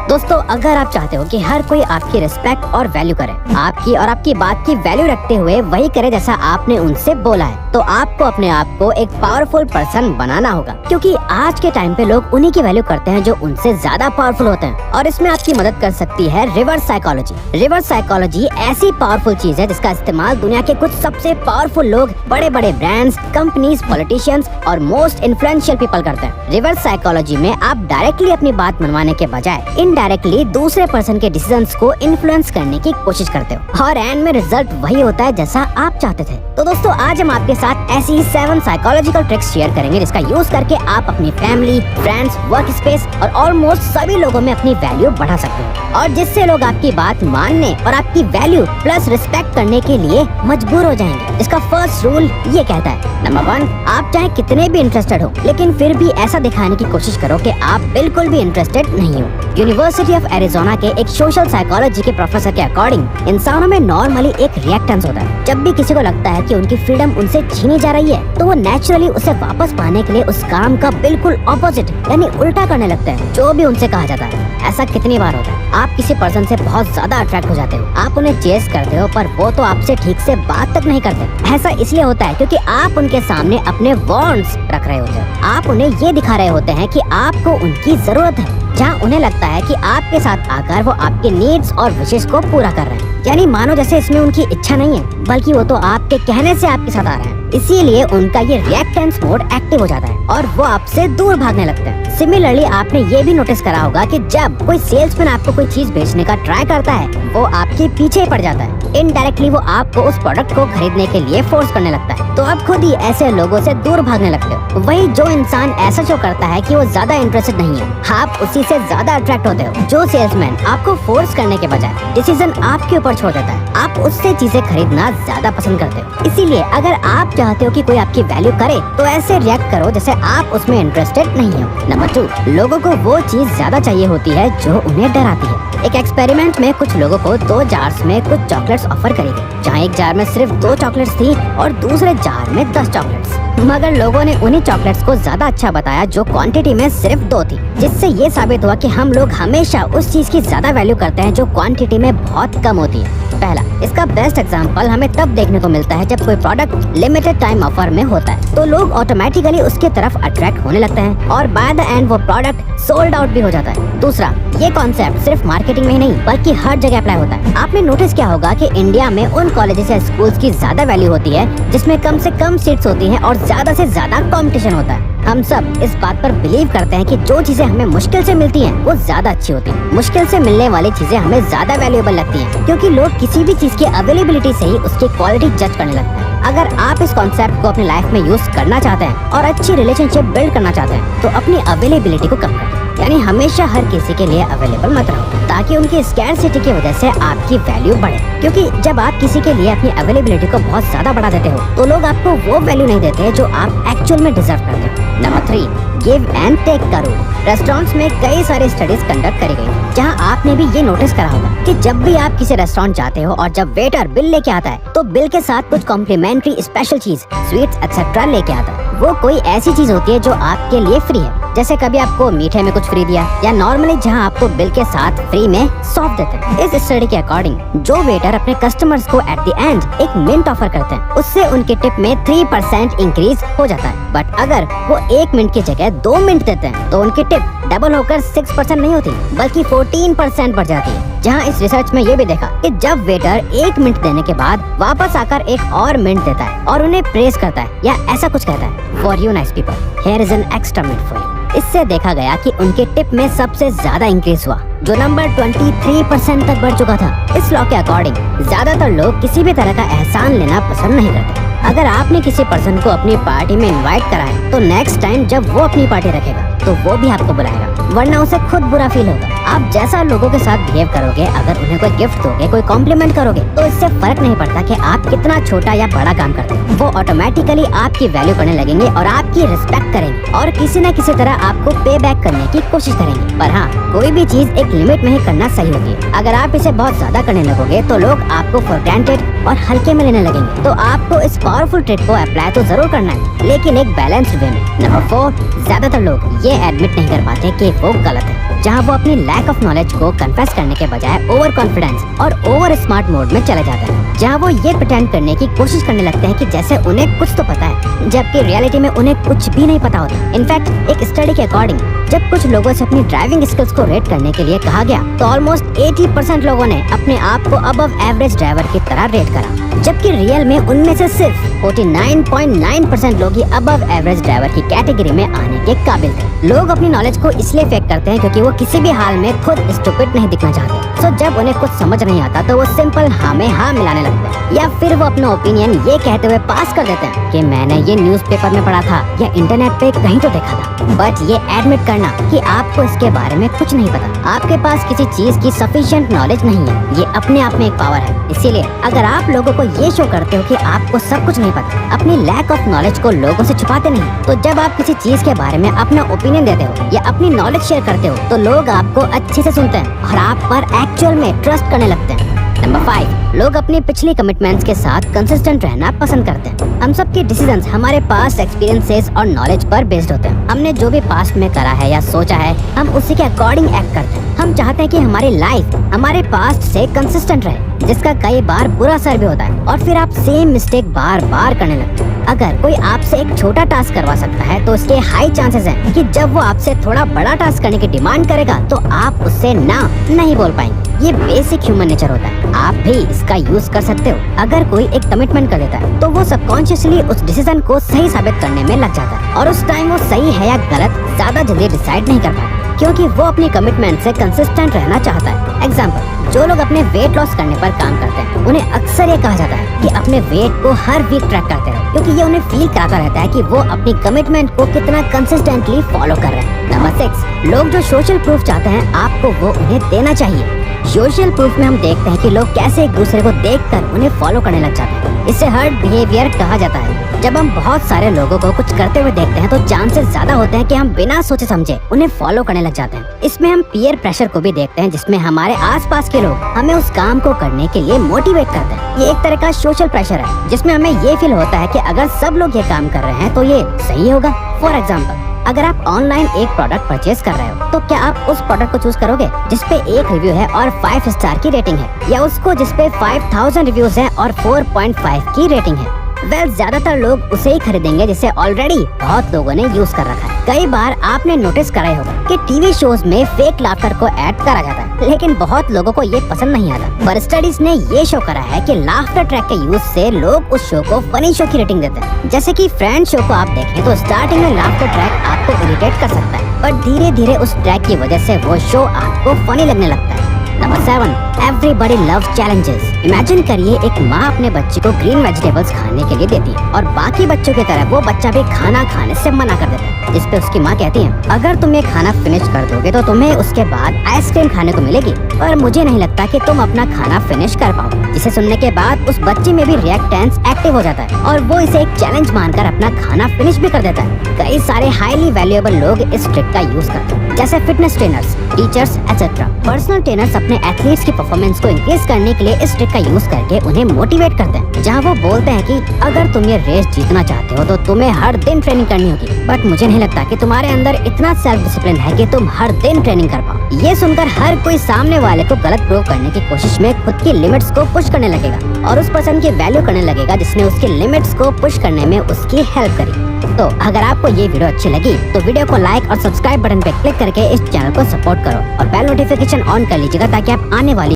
दोस्तों, अगर आप चाहते हो कि हर कोई आपकी रिस्पेक्ट और वैल्यू करे, आपकी और आपकी बात की वैल्यू रखते हुए वही करे जैसा आपने उनसे बोला है, तो आपको अपने आप को एक पावरफुल पर्सन बनाना होगा। क्योंकि आज के टाइम पे लोग उन्हीं की वैल्यू करते हैं जो उनसे ज्यादा पावरफुल होते हैं। और इसमें आपकी मदद कर सकती है रिवर्स साइकोलॉजी। रिवर्स साइकोलॉजी ऐसी पावरफुल चीज है जिसका इस्तेमाल दुनिया के कुछ सबसे पावरफुल लोग, बड़े बड़े ब्रांड्स, कंपनीज, पॉलिटिशियंस और मोस्ट इन्फ्लुएंशियल पीपल करते हैं। रिवर्स साइकोलॉजी में आप डायरेक्टली अपनी बात मनवाने के बजाय इनडायरेक्टली दूसरे पर्सन के डिसीजंस को इन्फ्लुएंस करने की कोशिश करते हो और एंड में रिजल्ट वही होता है जैसा आप चाहते थे। तो दोस्तों, आज हम आपके साथ ऐसी 7 साइकोलॉजिकल ट्रिक्स शेयर करेंगे जिसका यूज करके आप अपनी फैमिली, फ्रेंड्स, वर्क स्पेस और ऑलमोस्ट सभी लोगों में अपनी वैल्यू बढ़ा सकते हैं और जिससे लोग आपकी बात मानने और आपकी वैल्यू प्लस रिस्पेक्ट करने के लिए मजबूर हो जाएंगे। इसका फर्स्ट रूल ये कहता है, नंबर 1, आप चाहे कितने भी इंटरेस्टेड हो लेकिन फिर भी ऐसा दिखाने की कोशिश करो कि आप बिल्कुल भी इंटरेस्टेड नहीं हो। यूनिवर्सिटी ऑफ एरिजोना के एक सोशल साइकोलॉजी के प्रोफेसर के अकॉर्डिंग इंसानों में नॉर्मली एक रिएक्टेंस होता है। जब भी किसी को लगता है कि उनकी फ्रीडम उनसे छीनी जा रही है तो वो नेचुरली उसे वापस पाने के लिए उस काम का बिल्कुल ऑपोजिट यानी उल्टा करने लगते हैं जो भी उनसे कहा जाता है। ऐसा कितनी बार होता है, आप किसी पर्सन से बहुत ज्यादा अट्रैक्ट हो जाते हो, आप उन्हें चेस करते हो पर वो तो आपसे ठीक से बात तक नहीं करते। ऐसा इसलिए होता है क्योंकि आप उनके सामने अपने वांट्स रख रहे होते हो। आप उन्हें ये दिखा रहे होते हैं कि आपको उनकी जरूरत है, जहाँ उन्हें लगता है कि आपके साथ आकर वो आपके नीड्स और विशेष को पूरा कर रहे हैं। यानी मानो जैसे इसमें उनकी इच्छा नहीं है बल्कि वो तो आपके कहने से आपके साथ आ रहे हैं। इसीलिए उनका ये रिएक्टेंस मोड एक्टिव हो जाता है और वो आपसे दूर भागने लगते हैं। सिमिलरली आपने ये भी नोटिस करा होगा कि जब कोई सेल्समैन आपको कोई चीज बेचने का ट्राई करता है वो आपके पीछे पड़ जाता है। इनडायरेक्टली वो आपको उस प्रोडक्ट को खरीदने के लिए फोर्स करने लगता है, तो आप खुद ही ऐसे लोगों से दूर भागने लगते हो। वही जो इंसान ऐसा शो करता है कि वो ज्यादा इंटरेस्टेड नहीं है, आप उसी से ज्यादा अट्रैक्ट होते हो। जो सेल्समैन आपको फोर्स करने के बजाय डिसीजन आपके ऊपर छोड़ देता है, आप उससे चीजें खरीदना ज्यादा पसंद करते हो। इसीलिए अगर आप चाहते हो कि कोई आपकी वैल्यू करे तो ऐसे रिएक्ट करो जैसे आप उसमें इंटरेस्टेड नहीं हो। नंबर 2, लोगों को वो चीज ज्यादा चाहिए होती है जो उन्हें डराती है। एक एक्सपेरिमेंट में कुछ लोगों को 2 जार्स में कुछ चॉकलेट्स ऑफर करी गई, जहाँ एक जार में सिर्फ 2 चॉकलेट्स थी और दूसरे जार में 10 चॉकलेट्स। मगर लोगों ने उन्हीं चॉकलेट्स को ज्यादा अच्छा बताया जो क्वांटिटी में सिर्फ 2 थी, जिससे ये साबित हुआ कि हम लोग हमेशा उस चीज की ज्यादा वैल्यू करते हैं जो क्वांटिटी में बहुत कम होती है। पहला, इसका बेस्ट एग्जांपल हमें तब देखने को मिलता है जब कोई प्रोडक्ट लिमिटेड टाइम ऑफर में होता है, तो लोग ऑटोमेटिकली उसके तरफ अट्रैक्ट होने लगते हैं और बाय द एंड वो प्रोडक्ट सोल्ड आउट भी हो जाता है। दूसरा, ये कॉन्सेप्ट सिर्फ मार्केटिंग में ही नहीं बल्कि हर जगह अप्लाई होता है। आपने नोटिस किया होगा कि इंडिया में उन कॉलेजेस या स्कूल्स की ज्यादा वैल्यू होती है जिसमें कम से कम सीट्स होती हैं और ज्यादा से ज्यादा कंपटीशन होता है। हम सब इस बात पर बिलीव करते हैं कि जो चीजें हमें मुश्किल से मिलती हैं वो ज्यादा अच्छी होती हैं। मुश्किल से मिलने वाली चीजें हमें ज्यादा वैल्यूएबल लगती हैं क्योंकि लोग किसी भी चीज की अवेलेबिलिटी से ही उसकी क्वालिटी जज करने लगते हैं। अगर आप इस कॉन्सेप्ट को अपनी लाइफ में यूज करना चाहते हैं और अच्छी रिलेशनशिप बिल्ड करना चाहते हैं तो अपनी अवेलेबिलिटी को कम करें। यानी हमेशा हर किसी के लिए अवेलेबल मत रहो ताकि उनकी स्कैरसिटी की वजह से आपकी वैल्यू बढ़े। क्योंकि जब आप किसी के लिए अपनी अवेलेबिलिटी को बहुत ज्यादा बढ़ा देते हो तो लोग आपको वो वैल्यू नहीं देते जो आप एक्चुअल में डिजर्व करते हो। नंबर 3, गिव एंड टेक का रूल। रेस्टोरेंट्स में कई सारी स्टडीज कंडक्ट करी गई जहां आपने भी ये नोटिस करा होगा कि जब भी आप किसी रेस्टोरेंट जाते हो और जब वेटर बिल लेके आता है तो बिल के साथ कुछ कॉम्प्लीमेंट्री स्पेशल चीज, स्वीट्स एक्सेट्रा लेके आता है। वो कोई ऐसी चीज होती है जो आपके लिए फ्री है, जैसे कभी आपको मीठे में कुछ फ्री दिया या नॉर्मली जहां आपको बिल के साथ फ्री में सॉफ्ट देते हैं। इस स्टडी के अकॉर्डिंग जो वेटर अपने कस्टमर्स को एट द एंड एक मिंट ऑफर करते हैं उससे उनके टिप में 3% इंक्रीज हो जाता है। बट अगर वो 1 मिनट की जगह 2 मिनट देते हैं तो उनकी टिप डबल होकर 6% नहीं होती बल्कि 14% बढ़ जाती है। जहां इस रिसर्च में ये भी देखा कि जब वेटर 1 मिनट देने के बाद वापस आकर एक और मिनट देता है और उन्हें प्रेस करता है या ऐसा कुछ कहता है, for you nice people, here is an extra minute for you, इससे देखा गया कि उनके टिप में सबसे ज्यादा इंक्रीज हुआ जो नंबर 23% तक बढ़ चुका था। इस लॉ के अकॉर्डिंग ज्यादातर लोग किसी भी तरह का एहसान लेना पसंद नहीं करते। अगर आपने किसी पर्सन को अपनी पार्टी में इनवाइट करा है तो नेक्स्ट टाइम जब वो अपनी पार्टी रखेगा तो वो भी आपको बुलाएगा, वरना उसे खुद बुरा फील होगा। आप जैसा लोगों के साथ बिहेव करोगे, अगर उन्हें कोई गिफ्ट दोगे, कोई कॉम्प्लीमेंट करोगे तो इससे फर्क नहीं पड़ता कि आप कितना छोटा या बड़ा काम करते हैं, वो ऑटोमेटिकली आपकी वैल्यू करने लगेंगे और आपकी रिस्पेक्ट करेंगे और किसी न किसी तरह आपको पे बैक करने की कोशिश करेंगे। पर हाँ, कोई भी चीज एक लिमिट में ही करना सही होती है। अगर आप इसे बहुत ज्यादा करने लगोगे तो लोग आपको फॉर ग्रांटेड और हल्के में लेने लगेंगे। तो आपको इस पावरफुल ट्रिक को अप्लाई तो जरूर करना है, लेकिन एक बैलेंस्ड वे में। नंबर 4, ज्यादातर लोग ये एडमिट नहीं कर पाते कि वो गलत है। जहाँ वो अपनी लैक ऑफ नॉलेज को कन्फेस करने के बजाय ओवर कॉन्फिडेंस और ओवर स्मार्ट मोड में चले जाते हैं, जहाँ वो ये प्रिटेंड करने की कोशिश करने लगते हैं कि जैसे उन्हें कुछ तो पता है, जबकि रियलिटी में उन्हें कुछ भी नहीं पता होता। इनफैक्ट एक स्टडी के अकॉर्डिंग जब कुछ लोगों से अपनी ड्राइविंग स्किल्स को रेट करने के लिए कहा गया तो ऑलमोस्ट 80% लोगों ने अपने आप को अबव एवरेज ड्राइवर की तरह रेट करा, जबकि रियल में उनमें से सिर्फ 49.9% लोग ही अबव एवरेज ड्राइवर की कैटेगरी में आने के काबिल थे। लोग अपनी नॉलेज को इसलिए फेक करते हैं क्योंकि वो किसी भी हाल में खुद स्टूपिड नहीं दिखना चाहते। सो जब उन्हें कुछ समझ नहीं आता तो वो सिंपल हाँ में हाँ मिलाने लगते हैं, या फिर वो अपना ओपिनियन ये कहते हुए पास कर देते हैं कि मैंने ये न्यूज़पेपर में पढ़ा था या इंटरनेट पे कहीं तो देखा था। बट ये एडमिट करना कि आपको इसके बारे में कुछ नहीं पता, आपके पास किसी चीज की सफिशिएंट नॉलेज नहीं है, ये अपने आप में एक पावर है। इसीलिए अगर आप लोगों को ये शो करते हो कि आपको सब कुछ नहीं पता, अपनी लैक ऑफ नॉलेज को लोगों से छुपाते नहीं, तो जब आप किसी चीज के बारे में अपना ओपिनियन देते हो या अपनी नॉलेज शेयर करते हो तो लोग आपको अच्छे से सुनते हैं और आप पर एक्चुअल में ट्रस्ट करने लगते हैं। नंबर 5, लोग अपनी पिछली कमिटमेंट्स के साथ कंसिस्टेंट रहना पसंद करते हैं। हम सबके डिसीजंस हमारे पास्ट एक्सपीरियंसेस और नॉलेज पर बेस्ड होते हैं। हमने जो भी पास्ट में करा है या सोचा है, हम उसी के अकॉर्डिंग एक्ट करते हैं। हम चाहते हैं कि हमारी लाइफ हमारे पास्ट से कंसिस्टेंट रहे, जिसका कई बार बुरा असर भी होता है और फिर आप सेम मिस्टेक बार बार करने लगते हैं। अगर कोई आपसे एक छोटा टास्क करवा सकता है तो उसके हाई चांसेस हैं कि जब वो आपसे थोड़ा बड़ा टास्क करने की डिमांड करेगा तो आप उससे ना नहीं बोल पाएंगे। ये बेसिक ह्यूमन नेचर होता है, आप भी इसका यूज कर सकते हो। अगर कोई एक कमिटमेंट कर देता है तो वो सबकॉन्शियसली उस डिसीजन को सही साबित करने में लग जाता है और उस टाइम वो सही है या गलत ज्यादा जल्दी डिसाइड नहीं कर पाता क्योंकि वो अपनी कमिटमेंट से कंसिस्टेंट रहना चाहता है। एग्जाम्पल, जो लोग अपने वेट लॉस करने पर काम करते हैं उन्हें अक्सर ये कहा जाता है कि अपने वेट को हर वीक ट्रैक करते रहो, क्योंकि ये उन्हें फील कराता रहता है कि वो अपनी कमिटमेंट को कितना कंसिस्टेंटली फॉलो कर रहे हैं। नंबर 6, लोग जो सोशल प्रूफ चाहते हैं आपको वो उन्हें देना चाहिए। सोशल प्रूफ में हम देखते हैं कि लोग कैसे एक दूसरे को देखकर उन्हें फॉलो करने लग जाते हैं। इसे हर्ड बिहेवियर कहा जाता है। जब हम बहुत सारे लोगों को कुछ करते हुए देखते हैं तो चांसेस ज्यादा होते हैं कि हम बिना सोचे समझे उन्हें फॉलो करने लग जाते हैं। इसमें हम पीयर प्रेशर को भी देखते हैं, जिसमें हमारे आसपास के लोग हमें उस काम को करने के लिए मोटिवेट करते हैं। ये एक तरह का सोशल प्रेशर है जिसमें हमें ये फील होता है कि अगर सब लोग ये काम कर रहे हैं तो ये सही होगा। फॉर एग्जाम्पल, अगर आप ऑनलाइन एक प्रोडक्ट परचेज कर रहे हो तो क्या आप उस प्रोडक्ट को चूज करोगे जिसपे 1 रिव्यू है और 5 स्टार की रेटिंग है, या उसको जिसपे 5000 रिव्यूज हैं और 4.5 की रेटिंग है? ज्यादातर लोग उसे ही खरीदेंगे जिसे ऑलरेडी बहुत लोगों ने यूज कर रखा है। कई बार आपने नोटिस करा होगा कि टीवी शोज में फेक लाफ्टर को ऐड करा जाता है, लेकिन बहुत लोगों को ये पसंद नहीं आता। पर स्टडीज ने ये शो करा है कि लाफ्टर ट्रैक के यूज से लोग उस शो को फनी शो की रेटिंग देते हैं। जैसे कि फ्रेंड्स शो को आप देखें तो स्टार्टिंग में लाफ्टर ट्रैक आपको इरिटेट कर सकता है, पर धीरे धीरे उस ट्रैक की वजह से वो शो आपको फनी लगने लगता है। Number 7, everybody loves challenges. Imagine करिए एक माँ अपने बच्चे को ग्रीन वेजिटेबल्स खाने के लिए देती है और बाकी बच्चों की तरह वो बच्चा भी खाना खाने से मना कर देता है, जिस पे उसकी माँ कहती है अगर तुम ये खाना फिनिश कर दोगे तो तुम्हें उसके बाद आइसक्रीम खाने को मिलेगी, पर मुझे नहीं लगता कि तुम अपना खाना फिनिश कर पाओ। जिसे सुनने के बाद उस बच्चे में भी रिएक्टेंस एक्टिव हो जाता है और वो इसे एक चैलेंज मानकर अपना खाना फिनिश भी कर देता है। कई सारे हाईली वैल्यूएबल लोग इस ट्रिक का यूज करते हैं, जैसे fitness trainers, teachers etcetera. Personal trainers अपने एथलीट्स की परफॉर्मेंस को इंक्रीज करने के लिए इस ट्रिक का यूज करके उन्हें मोटिवेट करते हैं, जहां वो बोलते हैं कि अगर तुम ये रेस जीतना चाहते हो तो तुम्हें हर दिन ट्रेनिंग करनी होगी, बट मुझे नहीं लगता कि तुम्हारे अंदर इतना सेल्फ डिसिप्लिन है कि तुम हर दिन ट्रेनिंग कर पाओ। ये सुनकर हर कोई सामने वाले को गलत प्रूव करने की कोशिश में खुद की लिमिट्स को पुश करने लगेगा और उस पर्सन की वैल्यू करने लगेगा जिसने उसकी लिमिट्स को पुश करने में उसकी हेल्प करी। तो अगर आपको ये वीडियो अच्छी लगी तो वीडियो को लाइक और सब्सक्राइब बटन पे क्लिक करके इस चैनल को सपोर्ट करो और बेल नोटिफिकेशन ऑन कर लीजिएगा ताकि आप आने वाली